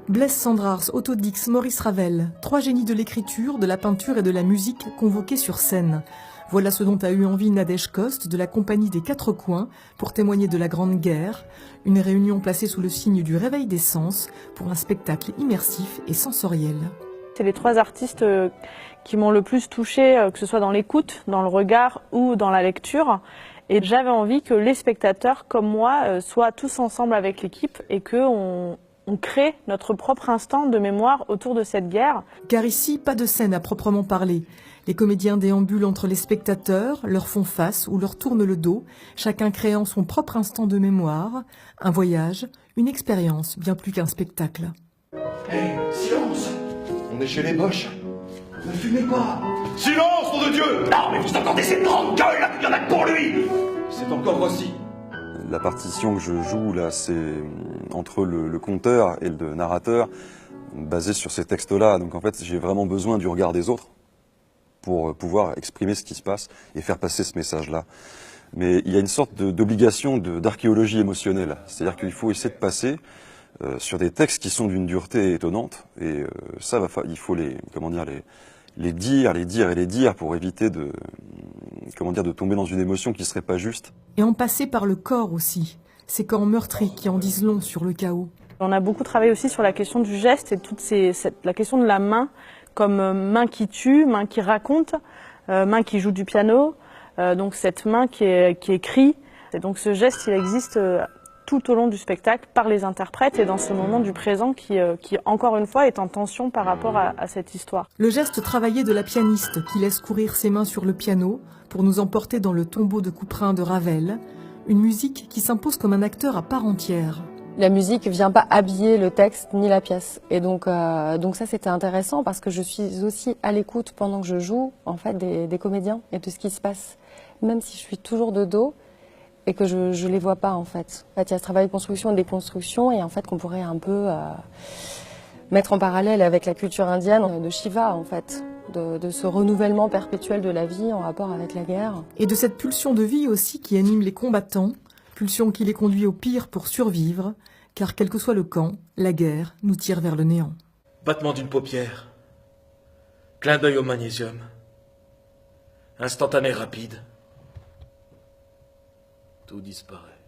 Blaise Cendrars, Otto Dix, Maurice Ravel, 3 génies de l'écriture, de la peinture et de la musique convoqués sur scène. Voilà ce dont a eu envie Nadège Coste de la Compagnie des Quatre Coins pour témoigner de la Grande Guerre, une réunion placée sous le signe du réveil des sens pour un spectacle immersif et sensoriel. C'est les 3 artistes qui m'ont le plus touchée, que ce soit dans l'écoute, dans le regard ou dans la lecture. Et j'avais envie que les spectateurs, comme moi, soient tous ensemble avec l'équipe et qu'on crée notre propre instant de mémoire autour de cette guerre. Car ici, pas de scène à proprement parler. Les comédiens déambulent entre les spectateurs, leur font face ou leur tournent le dos, chacun créant son propre instant de mémoire, un voyage, une expérience, bien plus qu'un spectacle. Hé, silence! On est chez les Boches. Ne fumez pas! Silence, nom de Dieu! Non, mais vous entendez cette grande gueule? Il y en a que pour lui! C'est encore Rossi. La partition que je joue là, c'est entre le conteur et le narrateur, basé sur ces textes-là. Donc en fait, j'ai vraiment besoin du regard des autres pour pouvoir exprimer ce qui se passe et faire passer ce message-là. Mais il y a une sorte d'obligation d'archéologie émotionnelle. C'est-à-dire qu'il faut essayer de passer sur des textes qui sont d'une dureté étonnante. Et ça, il faut les dire pour éviter de tomber dans une émotion qui serait pas juste. Et en passer par le corps aussi, ces corps meurtris qui en disent long sur le chaos. On a beaucoup travaillé aussi sur la question du geste et la question de la main, comme main qui tue, main qui raconte, main qui joue du piano, donc cette main qui écrit. Et donc ce geste, il existe tout au long du spectacle par les interprètes et dans ce moment du présent qui encore une fois, est en tension par rapport à cette histoire. Le geste travaillé de la pianiste qui laisse courir ses mains sur le piano pour nous emporter dans le tombeau de Couperin de Ravel, une musique qui s'impose comme un acteur à part entière. La musique vient pas habiller le texte ni la pièce. Et donc ça c'était intéressant parce que je suis aussi à l'écoute pendant que je joue en fait des comédiens et de ce qui se passe. Même si je suis toujours de dos et que je les vois pas en fait. En fait, il y a ce travail de construction et de déconstruction et en fait qu'on pourrait un peu mettre en parallèle avec la culture indienne de Shiva en fait. De ce renouvellement perpétuel de la vie en rapport avec la guerre. Et de cette pulsion de vie aussi qui anime les combattants, pulsion qui les conduit au pire pour survivre, car quel que soit le camp, la guerre nous tire vers le néant. Battement d'une paupière, clin d'œil au magnésium, instantané rapide, tout disparaît.